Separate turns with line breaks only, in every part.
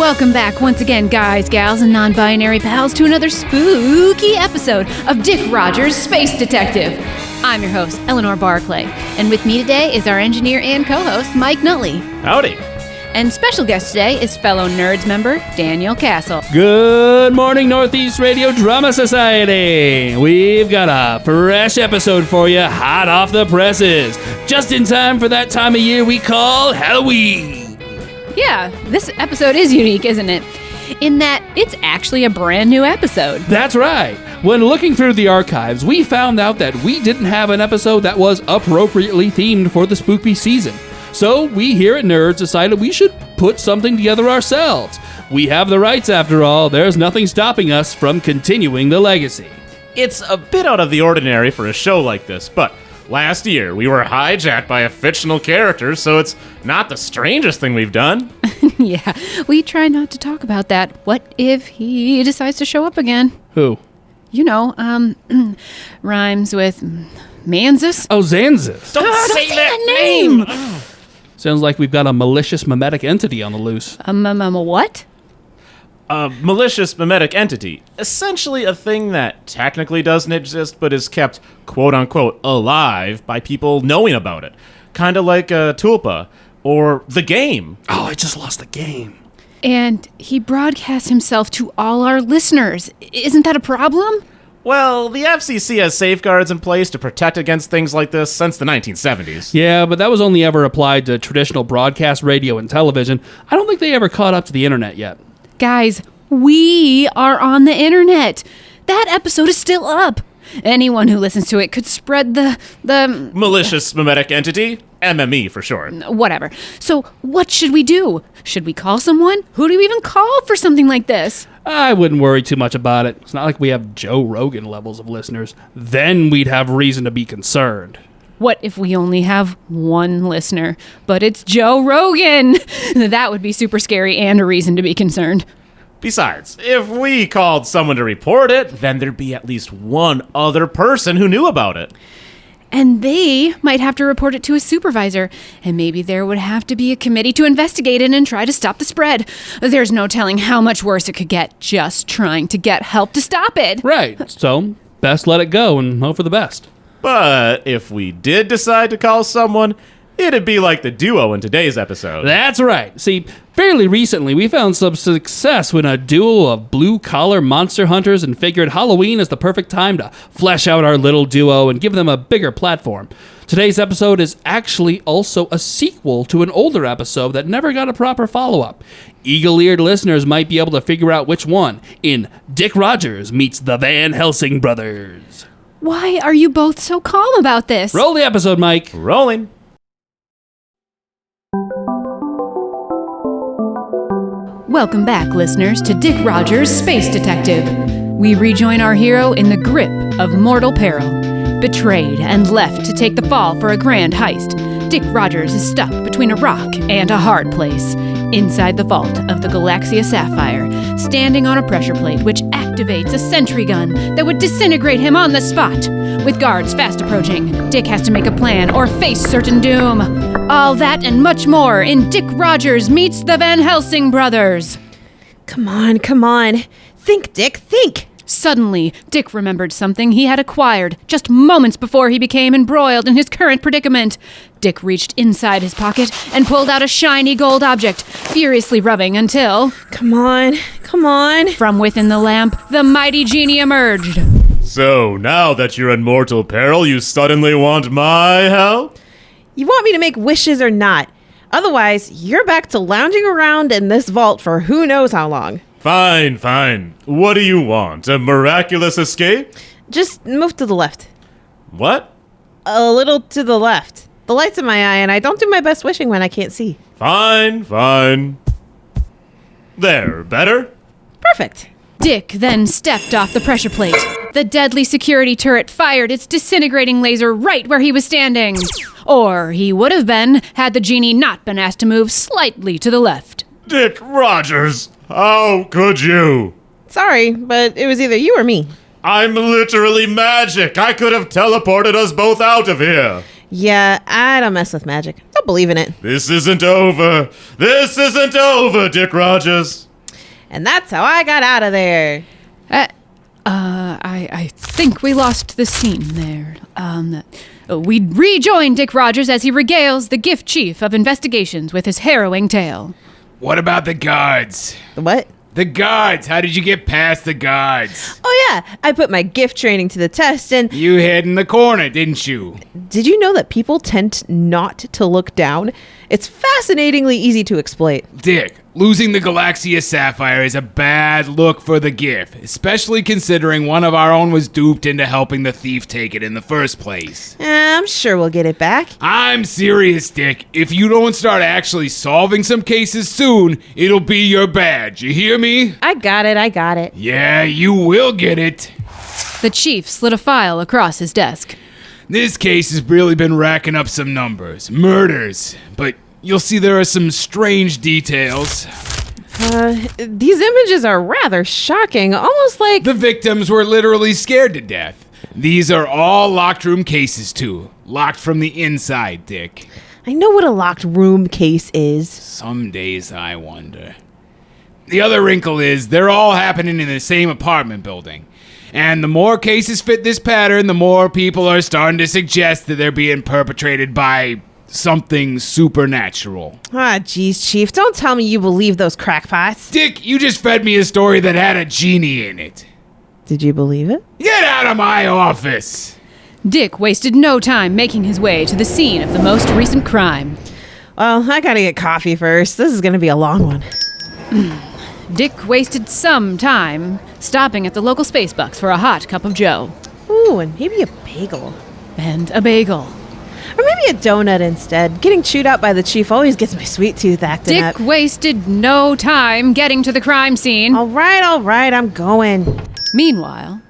Welcome back once again, guys, gals, and non-binary pals, to another spooky episode of Dick Rogers' Space Detective. I'm your host, Eleanor Barclay, and with me today is our engineer and co-host, Mike Nutley.
Howdy.
And special guest today is fellow N.E.R.D.S member, Daniel Castle.
Good morning, Northeast Radio Drama Society. We've got a fresh episode for you, hot off the presses, just in time for that time of year we call Halloween.
Yeah, this episode is unique, isn't it? In that it's actually a brand new episode.
That's right. When looking through the archives, we found out that we didn't have an episode that was appropriately themed for the spooky season. So we here at N.E.R.D.S decided we should put something together ourselves. We have the rights after all. There's nothing stopping us from continuing the legacy.
It's a bit out of the ordinary for a show like this, but last year we were hijacked by a fictional character, so it's not the strangest thing we've done.
Yeah, we try not to talk about that. What if he decides to show up again?
Who?
You know, rhymes with Manzus.
Oh, Zanzis.
Don't say that name!
Sounds like we've got a malicious mimetic entity on the loose.
What?
A malicious mimetic entity. Essentially a thing that technically doesn't exist, but is kept, quote-unquote, alive by people knowing about it. Kind of like Tulpa, or The Game.
Oh, I just lost the game.
And he broadcasts himself to all our listeners. Isn't that a problem?
Well, the FCC has safeguards in place to protect against things like this since the 1970s.
Yeah, but that was only ever applied to traditional broadcast radio and television. I don't think they ever caught up to the internet yet.
Guys, we are on the internet. That episode is still up. Anyone who listens to it could spread the
Malicious mimetic entity? MME for short.
whatever. So what should we do? Should we call someone? Who do we even call for something like this?
I wouldn't worry too much about it. It's not like we have Joe Rogan levels of listeners. Then we'd have reason to be concerned.
What if we only have one listener, but it's Joe Rogan? That would be super scary and a reason to be concerned.
Besides, if we called someone to report it, then there'd be at least one other person who knew about it.
And they might have to report it to a supervisor, and maybe there would have to be a committee to investigate it and try to stop the spread. There's no telling how much worse it could get just trying to get help to stop it.
Right, so best let it go and hope for the best.
But if we did decide to call someone, it'd be like the duo in today's episode.
That's right. See, fairly recently we found some success when a duo of blue-collar monster hunters and figured Halloween is the perfect time to flesh out our little duo and give them a bigger platform. Today's episode is actually also a sequel to an older episode that never got a proper follow-up. Eagle-eared listeners might be able to figure out which one in Dick Rogers Meets the VanHelsing Brothers.
Why are you both so calm about this?
Roll the episode, Mike.
Rolling.
Welcome back, listeners, to Dick Rogers' Space Detective. We rejoin our hero in the grip of mortal peril. Betrayed and left to take the fall for a grand heist, Dick Rogers is stuck between a rock and a hard place. Inside the vault of the Galaxia Sapphire, standing on a pressure plate which activates a sentry gun that would disintegrate him on the spot. With guards fast approaching, Dick has to make a plan or face certain doom. All that and much more in Dick Rogers Meets the VanHelsing Brothers.
Come on. Think, Dick, think.
Suddenly, Dick remembered something he had acquired just moments before he became embroiled in his current predicament. Dick reached inside his pocket and pulled out a shiny gold object, furiously rubbing until...
Come on.
From within the lamp, the mighty genie emerged.
So, now that you're in mortal peril, you suddenly want my help?
You want me to make wishes or not? Otherwise, you're back to lounging around in this vault for who knows how long.
Fine. What do you want? A miraculous escape?
Just move to the left.
What?
A little to the left. The light's in my eye, and I don't do my best wishing when I can't see.
Fine. There, better?
Perfect.
Dick then stepped off the pressure plate. The deadly security turret fired its disintegrating laser right where he was standing. Or he would have been had the genie not been asked to move slightly to the left.
Dick Rogers, how could you?
Sorry, but it was either you or me.
I'm literally magic. I could have teleported us both out of here.
Yeah, I don't mess with magic. Don't believe in it.
This isn't over, Dick Rogers.
And that's how I got out of there.
I think we lost the scene there. We rejoin Dick Rogers as he regales the gift chief of investigations with his harrowing tale.
What about the guards?
What?
The guards! How did you get past the guards?
Oh, yeah. I put my gift training to the test and...
You hid in the corner, didn't you?
Did you know that people tend not to look down? It's fascinatingly easy to exploit.
Dick, losing the Galaxia Sapphire is a bad look for the gift, especially considering one of our own was duped into helping the thief take it in the first place.
I'm sure we'll get it back.
I'm serious, Dick. If you don't start actually solving some cases soon, it'll be your badge. You hear me?
I got it.
Yeah, you will get it.
The chief slid a file across his desk.
This case has really been racking up some numbers. Murders. But you'll see there are some strange details.
These images are rather shocking, almost like...
The victims were literally scared to death. These are all locked room cases, too. Locked from the inside, Dick.
I know what a locked room case is.
Some days I wonder. The other wrinkle is they're all happening in the same apartment building. And the more cases fit this pattern, the more people are starting to suggest that they're being perpetrated by something supernatural.
Geez, Chief, don't tell me you believe those crackpots.
Dick, you just fed me a story that had a genie in it.
Did you believe it?
Get out of my office!
Dick wasted no time making his way to the scene of the most recent crime.
Well, I gotta get coffee first. This is gonna be a long one.
Dick wasted some time stopping at the local Spacebucks for a hot cup of joe.
Ooh, and maybe a bagel.
And a bagel.
Or maybe a donut instead. Getting chewed out by the chief always gets my sweet tooth acting
Dick
up.
wasted no time getting to the crime scene.
All right, I'm going.
Meanwhile,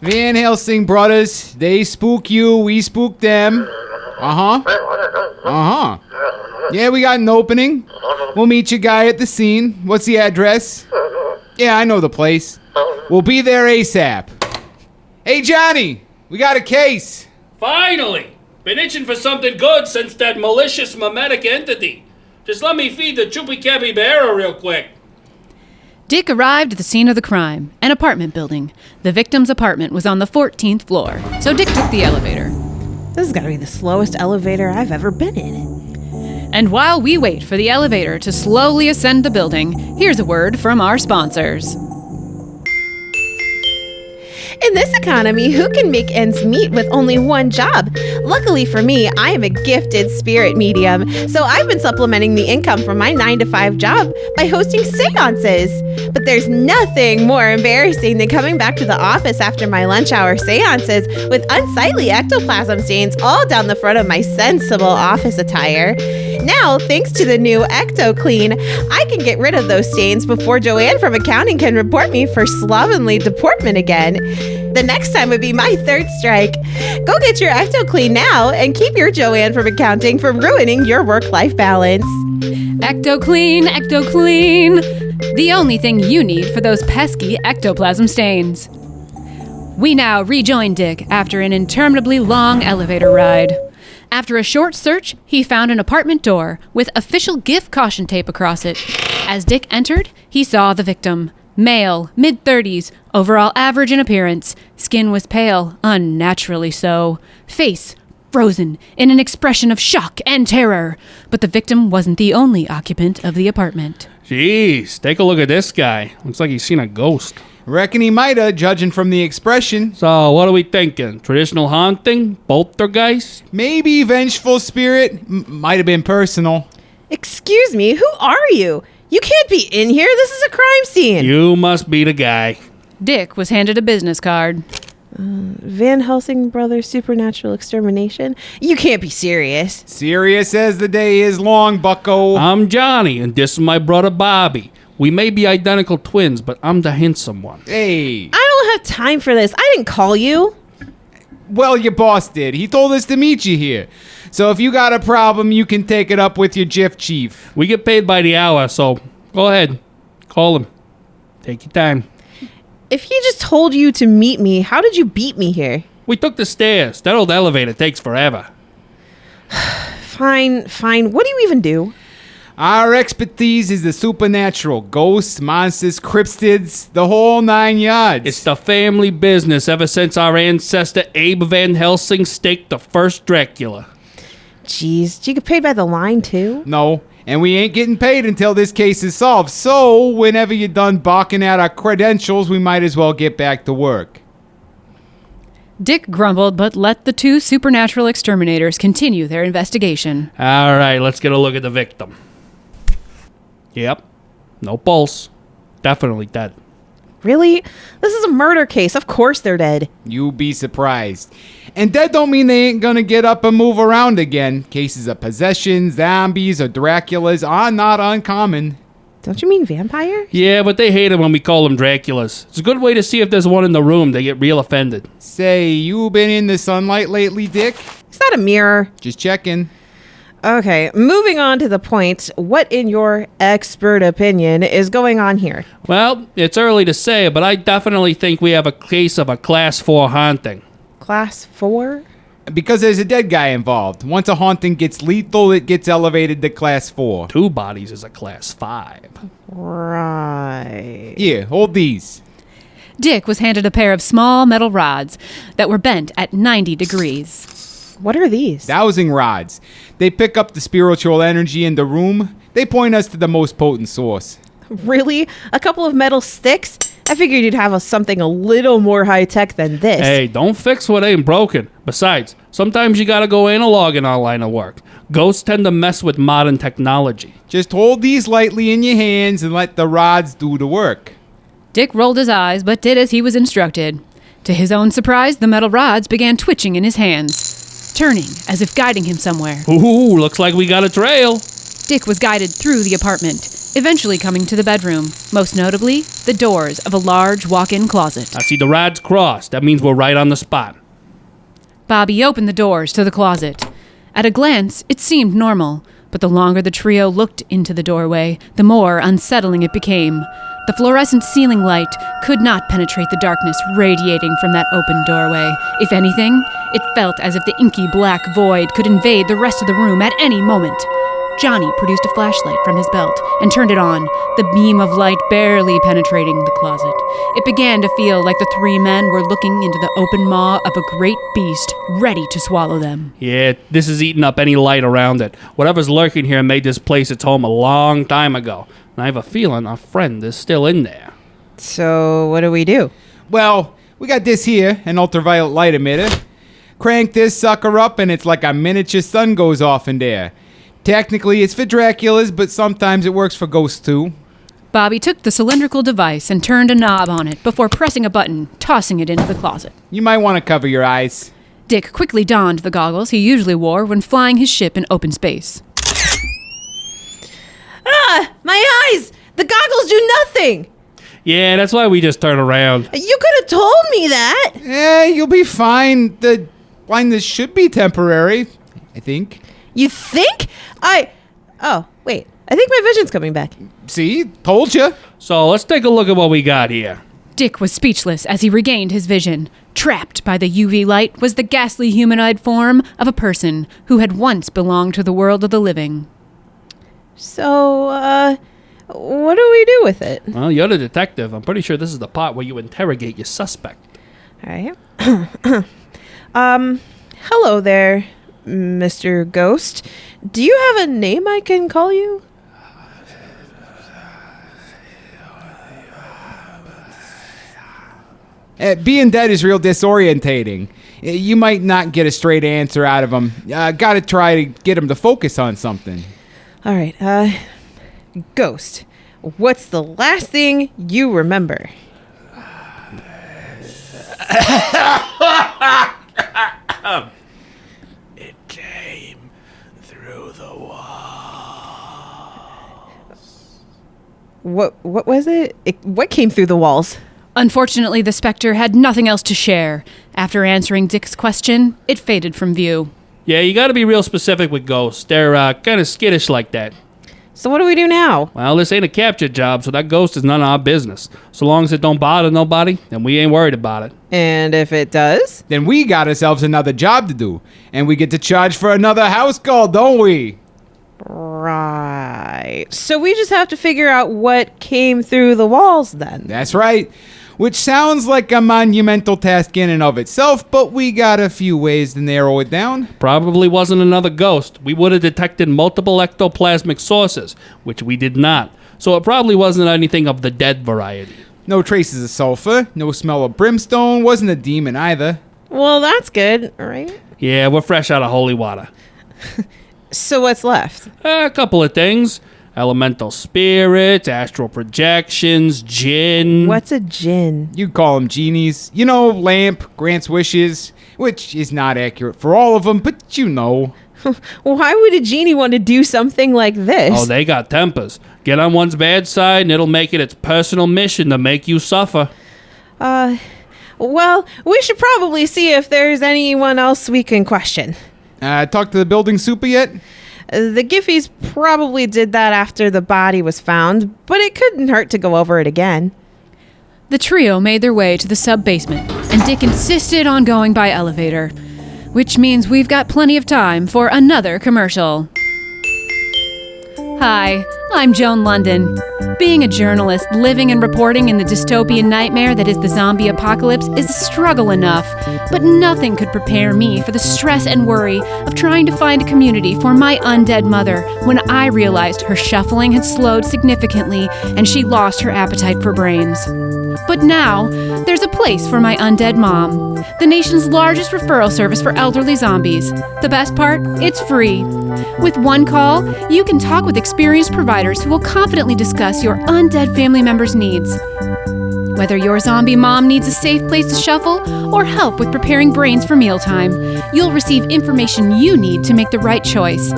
VanHelsing Brothers, they spook you, we spook them. Yeah, we got an opening. We'll meet your guy at the scene. What's the address? Yeah, I know the place. We'll be there ASAP. Hey, Johnny, we got a case.
Finally! Been itching for something good since that malicious mimetic entity. Just let me feed the choopy capybara real quick.
Dick arrived at the scene of the crime, an apartment building. The victim's apartment was on the 14th floor, so Dick took the elevator.
This has gotta be the slowest elevator I've ever been in.
And while we wait for the elevator to slowly ascend the building, here's a word from our sponsors.
In this economy, who can make ends meet with only one job? Luckily for me, I am a gifted spirit medium, so I've been supplementing the income from my 9-to-5 job by hosting seances. But there's nothing more embarrassing than coming back to the office after my lunch hour seances with unsightly ectoplasm stains all down the front of my sensible office attire. Now, thanks to the new Ecto Clean, I can get rid of those stains before Joanne from accounting can report me for slovenly deportment again. The next time would be my third strike. Go get your Ecto Clean now and keep your Joanne from accounting from ruining your work-life balance.
Ecto Clean, Ecto Clean. The only thing you need for those pesky ectoplasm stains. We now rejoin Dick after an interminably long elevator ride. After a short search, he found an apartment door with official gift caution tape across it. As Dick entered, he saw the victim. Male, mid-30s, overall average in appearance. Skin was pale, unnaturally so. Face frozen in an expression of shock and terror. But the victim wasn't the only occupant of the apartment.
Jeez, take a look at this guy. Looks like he's seen a ghost.
Reckon he might've, judging from the expression.
So, what are we thinking? Traditional haunting? Poltergeist?
Maybe vengeful spirit. Might have been personal.
Excuse me, who are you? You can't be in here. This is a crime scene.
You must be the guy.
Dick was handed a business card.
VanHelsing Brothers Supernatural Extermination? You can't be serious.
Serious as the day is long, bucko.
I'm Johnny, and this is my brother Bobby. We may be identical twins, but I'm the handsome one.
Hey.
I don't have time for this. I didn't call you.
Well, your boss did. He told us to meet you here. So if you got a problem, you can take it up with your GIF chief.
We get paid by the hour, so go ahead. Call him. Take your time.
If he just told you to meet me, how did you beat me here?
We took the stairs. That old elevator takes forever.
Fine. What do you even do?
Our expertise is the supernatural. Ghosts, monsters, cryptids, the whole 9 yards.
It's the family business ever since our ancestor Abe Van Helsing staked the first Dracula.
Jeez, do you get paid by the line too?
No, and we ain't getting paid until this case is solved. So, whenever you're done barking at our credentials, we might as well get back to work.
Dick grumbled, but let the two supernatural exterminators continue their investigation.
All right, let's get a look at the victim. Yep, no pulse. Definitely dead.
Really? This is a murder case. Of course they're dead.
You be surprised. And that don't mean they ain't gonna get up and move around again. Cases of possession, zombies, or Draculas are not uncommon.
Don't you mean vampire?
Yeah, but they hate it when we call them Draculas. It's a good way to see if there's one in the room. They get real offended.
Say, you been in the sunlight lately, Dick?
Is that a mirror?
Just checking.
Okay, moving on to the point. What, in your expert opinion, is going on here?
Well, it's early to say, but I definitely think we have a case of a Class 4 haunting.
Class 4?
Because there's a dead guy involved. Once a haunting gets lethal, it gets elevated to Class 4.
2 bodies is a Class 5.
Right.
Here, hold these.
Dick was handed a pair of small metal rods that were bent at 90 degrees.
What are these?
Dowsing rods. They pick up the spiritual energy in the room. They point us to the most potent source.
Really? A couple of metal sticks? I figured you'd have something a little more high-tech than this.
Hey, don't fix what ain't broken. Besides, sometimes you gotta go analog in our line of work. Ghosts tend to mess with modern technology.
Just hold these lightly in your hands and let the rods do the work.
Dick rolled his eyes, but did as he was instructed. To his own surprise, the metal rods began twitching in his hands, turning as if guiding him somewhere.
Ooh, looks like we got a trail.
Dick was guided through the apartment, eventually coming to the bedroom, most notably, the doors of a large walk-in closet.
I see the rods crossed. That means we're right on the spot.
Bobby opened the doors to the closet. At a glance, it seemed normal, but the longer the trio looked into the doorway, the more unsettling it became. The fluorescent ceiling light could not penetrate the darkness radiating from that open doorway. If anything, it felt as if the inky black void could invade the rest of the room at any moment. Johnny produced a flashlight from his belt and turned it on, the beam of light barely penetrating the closet. It began to feel like the three men were looking into the open maw of a great beast, ready to swallow them.
Yeah, this is eating up any light around it. Whatever's lurking here made this place its home a long time ago. And I have a feeling our friend is still in there.
So, what do we do?
Well, we got this here, an ultraviolet light emitter. Crank this sucker up and it's like a miniature sun goes off in there. Technically, it's for Draculas, but sometimes it works for ghosts too.
Bobby took the cylindrical device and turned a knob on it before pressing a button, tossing it into the closet.
You might want to cover your eyes.
Dick quickly donned the goggles he usually wore when flying his ship in open space.
Ah! My eyes! The goggles do nothing!
Yeah, that's why we just turn around.
You could have told me that!
You'll be fine. The blindness should be temporary, I think.
You think? Oh, wait. I think my vision's coming back.
See? Told you.
So let's take a look at what we got here.
Dick was speechless as he regained his vision. Trapped by the UV light was the ghastly humanoid form of a person who had once belonged to the world of the living.
So, what do we do with it?
Well, you're the detective. I'm pretty sure this is the part where you interrogate your suspect.
All right. Hello there, Mr. Ghost. Do you have a name I can call you?
Being dead is real disorientating. You might not get a straight answer out of him. Gotta try to get him to focus on something.
All right, Ghost, what's the last thing you remember?
It came through the walls.
What was it? What came through the walls?
Unfortunately, the specter had nothing else to share. After answering Dick's question, it faded from view.
Yeah, you gotta be real specific with ghosts. They're kind of skittish like that.
So what do we do now?
Well, this ain't a capture job, so that ghost is none of our business. So long as it don't bother nobody, then we ain't worried about it.
And if it does?
Then we got ourselves another job to do. And we get to charge for another house call, don't we?
Right. So we just have to figure out what came through the walls then.
That's right. Which sounds like a monumental task in and of itself, but we got a few ways to narrow it down.
Probably wasn't another ghost. We would have detected multiple ectoplasmic sources, which we did not. So it probably wasn't anything of the dead variety.
No traces of sulfur, no smell of brimstone, wasn't a demon either.
Well, that's good, right?
Yeah, we're fresh out of holy water.
So what's left?
A couple of things. Elemental spirits, astral projections, jinn.
What's a djinn?
You call them genies. You know, lamp, grants wishes, which is not accurate for all of them, but you know.
Why would a genie want to do something like this?
Oh, they got tempers. Get on one's bad side and it'll make it its personal mission to make you suffer.
Well, we should probably see if there's anyone else we can question.
Talk to the building super yet?
The Giffies probably did that after the body was found, but it couldn't hurt to go over it again.
The trio made their way to the sub-basement, and Dick insisted on going by elevator, which means we've got plenty of time for another commercial. Hi, I'm Joan London. Being a journalist living and reporting in the dystopian nightmare that is the zombie apocalypse is a struggle enough, but nothing could prepare me for the stress and worry of trying to find a community for my undead mother when I realized her shuffling had slowed significantly and she lost her appetite for brains. But now, there's a place for my undead mom, the nation's largest referral service for elderly zombies. The best part? It's free. With one call, you can talk with experienced providers who will confidently discuss your undead family member's needs. Whether your zombie mom needs a safe place to shuffle or help with preparing brains for mealtime, you'll receive information you need to make the right choice.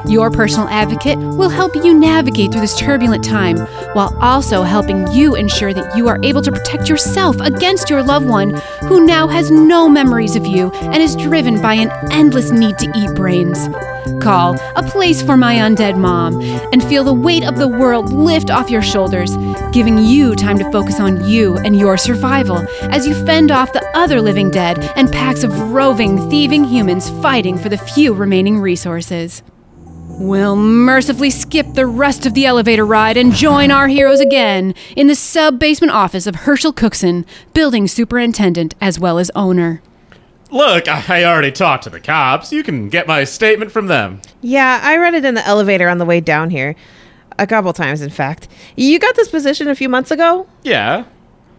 Your personal advocate will help you navigate through this turbulent time, while also helping you ensure that you are able to protect yourself against your loved one who now has no memories of you and is driven by an endless need to eat brains. Call A Place for My Undead Mom and feel the weight of the world lift off your shoulders, giving you time to focus on you and your survival as you fend off the other living dead and packs of roving, thieving humans fighting for the few remaining resources. We'll mercifully skip the rest of the elevator ride and join our heroes again in the sub-basement office of Herschel Cookson, building superintendent as well as owner.
Look, I already talked to the cops. You can get my statement from them.
Yeah, I read it in the elevator on the way down here. A couple times, in fact. You got this position a few months ago?
Yeah.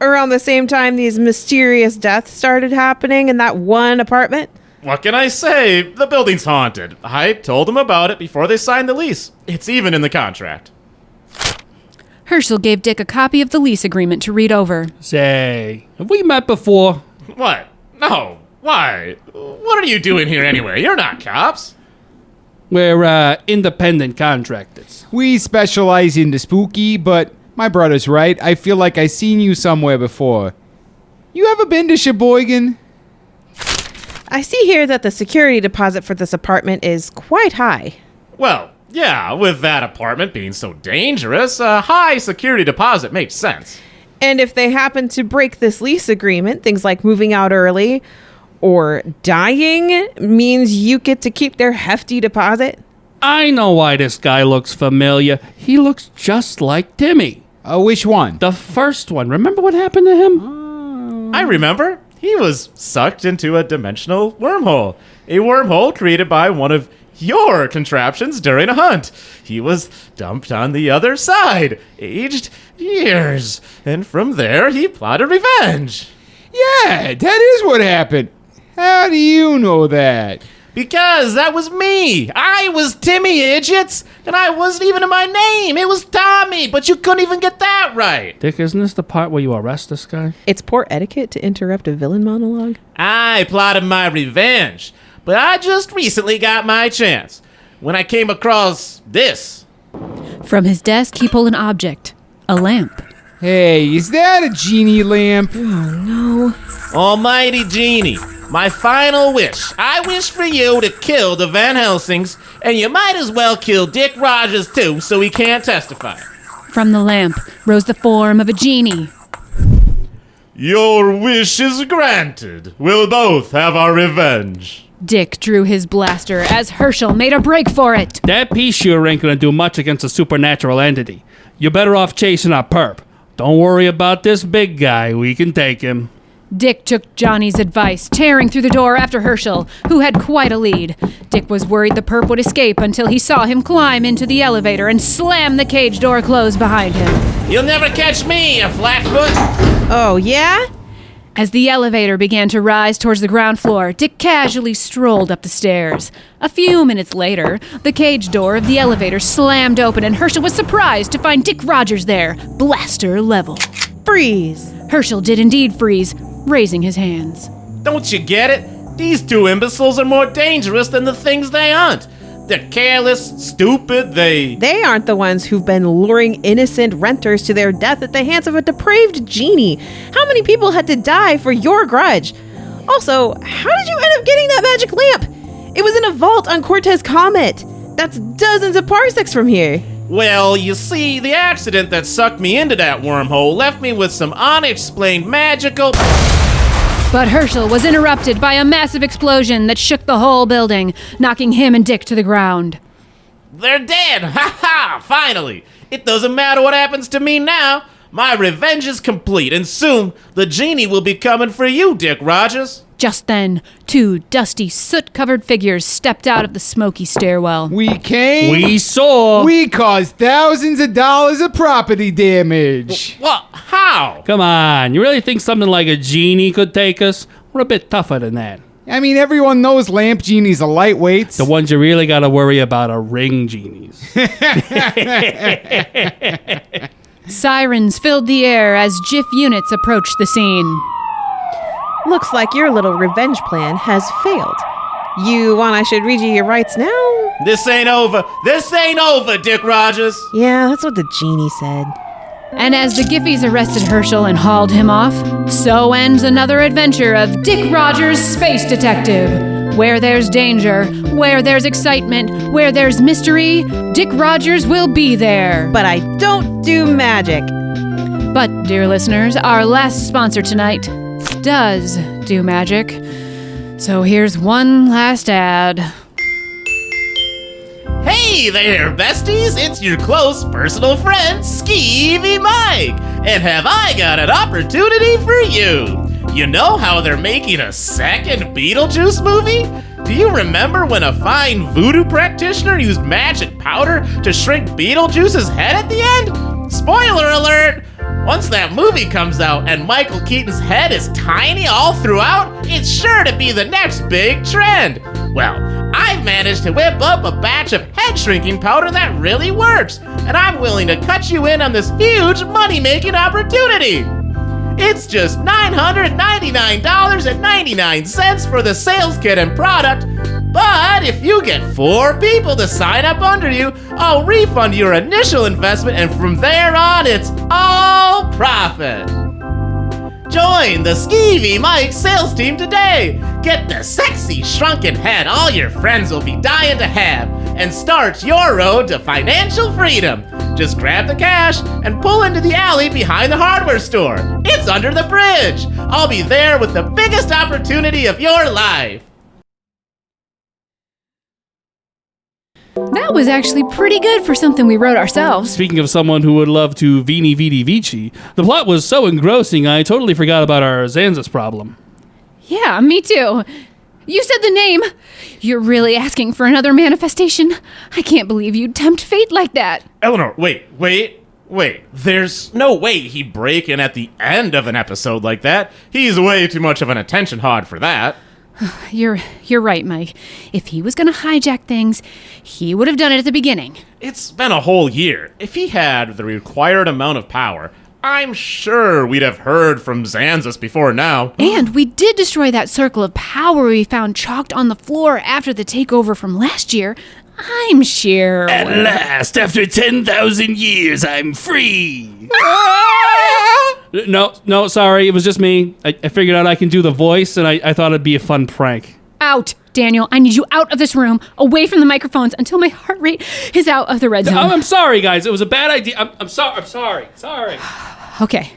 Around the same time these mysterious deaths started happening in that one apartment?
What can I say? The building's haunted. I told them about it before they signed the lease. It's even in the contract.
Herschel gave Dick a copy of the lease agreement to read over.
Say, have we met before?
What? No. Why? What are you doing here anyway? You're not cops.
We're independent contractors.
We specialize in the spooky, but my brother's right. I feel like I seen you somewhere before. You ever been to Sheboygan?
I see here that the security deposit for this apartment is quite high.
Well, yeah, with that apartment being so dangerous, a high security deposit makes sense.
And if they happen to break this lease agreement, things like moving out early or dying means you get to keep their hefty deposit.
I know why this guy looks familiar. He looks just like Timmy.
Which one?
The first one. Remember what happened to him?
I remember. He was sucked into a dimensional wormhole. A wormhole created by one of your contraptions during a hunt. He was dumped on the other side, aged years. And from there, he plotted revenge.
Yeah, that is what happened. How do you know that?
Because that was me. I was Timmy, idiots. And I wasn't even in my name. It was Tommy, but you couldn't even get that right.
Dick, isn't this the part where you arrest this guy?
It's poor etiquette to interrupt a villain monologue.
I plotted my revenge, but I just recently got my chance when I came across this.
From his desk, he pulled an object, a lamp.
Hey, is that a genie lamp?
Almighty Genie, my final wish. I wish for you to kill the Van Helsings, and you might as well kill Dick Rogers too, so he can't testify.
From the lamp rose the form of a genie.
Your wish is granted. We'll both have our revenge.
Dick drew his blaster as Herschel made a break for it.
That pea shooter ain't gonna do much against a supernatural entity. You're better off chasing a perp. Don't worry about this big guy. We can take him.
Dick took Johnny's advice, tearing through the door after Herschel, who had quite a lead. Dick was worried the perp would escape until he saw him climb into the elevator and slam the cage door closed behind him.
You'll never catch me, you flatfoot!
Oh, yeah?
As the elevator began to rise towards the ground floor, Dick casually strolled up the stairs. A few minutes later, the cage door of the elevator slammed open and Herschel was surprised to find Dick Rogers there, blaster level.
Freeze.
Herschel did indeed freeze, raising his hands.
Don't you get it? These two imbeciles are more dangerous than the things they hunt. They're careless, stupid,
They aren't the ones who've been luring innocent renters to their death at the hands of a depraved genie. How many people had to die for your grudge? Also, how did you end up getting that magic lamp? It was in a vault on Cortez Comet. That's dozens of parsecs from here.
Well, you see, the accident that sucked me into that wormhole left me with some unexplained magical...
But Herschel was interrupted by a massive explosion that shook the whole building, knocking him and Dick to the ground.
They're dead! Ha ha! Finally! It doesn't matter what happens to me now. My revenge is complete, and soon the genie will be coming for you, Dick Rogers.
Just then, two dusty, soot-covered figures stepped out of the smoky stairwell.
We came.
We saw.
We caused thousands of dollars of property damage.
What? How?
Come on, you really think something like a genie could take us? We're a bit tougher than that.
I mean, everyone knows lamp genies are lightweights.
The ones you really gotta worry about are ring genies.
Sirens filled the air as JIF units approached the scene.
Looks like your little revenge plan has failed. You want I should read you your rights now?
This ain't over. This ain't over, Dick Rogers.
Yeah, that's what the genie said.
And as the Giffies arrested Herschel and hauled him off, so ends another adventure of Dick Rogers, Space Detective. Where there's danger, where there's excitement, where there's mystery, Dick Rogers will be there.
But I don't do magic.
But, dear listeners, our last sponsor tonight does do magic. So here's one last ad.
Hey there, besties! It's your close personal friend, Skeevy Mike! And have I got an opportunity for you? You know how they're making a second Beetlejuice movie? Do you remember when a fine voodoo practitioner used magic powder to shrink Beetlejuice's head at the end? Spoiler alert! Once that movie comes out and Michael Keaton's head is tiny all throughout, it's sure to be the next big trend. Well, I've managed to whip up a batch of head shrinking powder that really works, and I'm willing to cut you in on this huge money-making opportunity. It's just $999.99 for the sales kit and product, but if you get 4 people to sign up under you, I'll refund your initial investment, and from there on, it's all profit. Join the Skeevy Mike sales team today. Get the sexy shrunken head all your friends will be dying to have, and start your road to financial freedom. Just grab the cash and pull into the alley behind the hardware store. It's under the bridge. I'll be there with the biggest opportunity of your life.
That was actually pretty good for something we wrote ourselves.
Speaking of someone who would love to Vini Vidi Vici, the plot was so engrossing I totally forgot about our Zanzas problem.
Yeah, me too. You said the name. You're really asking for another manifestation. I can't believe you'd tempt fate like that.
Eleanor, wait. There's no way he'd break in at the end of an episode like that. He's way too much of an attention hog for that.
You're right, Mike. If he was gonna hijack things, he would have done it at the beginning.
It's been a whole year. If he had the required amount of power, I'm sure we'd have heard from Zanzas before now.
And we did destroy that circle of power we found chalked on the floor after the takeover from last year. I'm sure.
At last, after 10,000 years, I'm free. No, sorry, it was just me. I figured out I can do the voice, and I thought it'd be a fun prank.
Out, Daniel. I need you out of this room, away from the microphones, until my heart rate is out of the red zone.
I'm sorry, guys. It was a bad idea. I'm sorry.
Okay.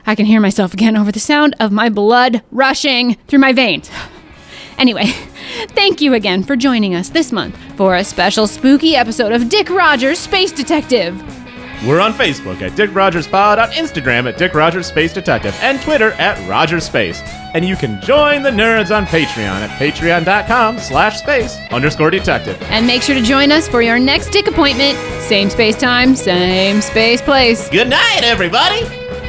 I can hear myself again over the sound of my blood rushing through my veins. Anyway, thank you again for joining us this month for a special spooky episode of Dick Rogers Space Detective.
We're on Facebook at Dick Rogers Pod, on Instagram at Dick Rogers Space Detective, and Twitter at Rogers Space. And you can join the nerds on Patreon at patreon.com/space_detective.
And make sure to join us for your next Dick appointment. Same space time, same space place.
Good night, everybody!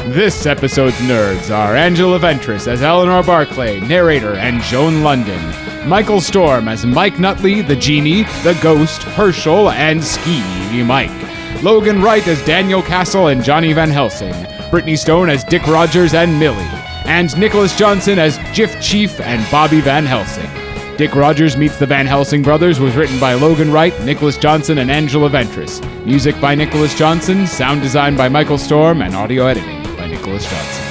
This episode's nerds are Angela Ventris as Eleanor Barclay, narrator, and Joan London. Michael Storm as Mike Nutley, the Genie, the Ghost, Herschel, and Ski Mike. Logan Wright as Daniel Castle and Johnny Van Helsing. Brittany Stone as Dick Rogers and Millie. And Nicholas Johnson as Jiff Chief and Bobby Van Helsing. Dick Rogers Meets the VanHelsing Brothers was written by Logan Wright, Nicholas Johnson, and Angela Ventris. Music by Nicholas Johnson, sound design by Michael Storm, and audio editing by Nicholas Johnson.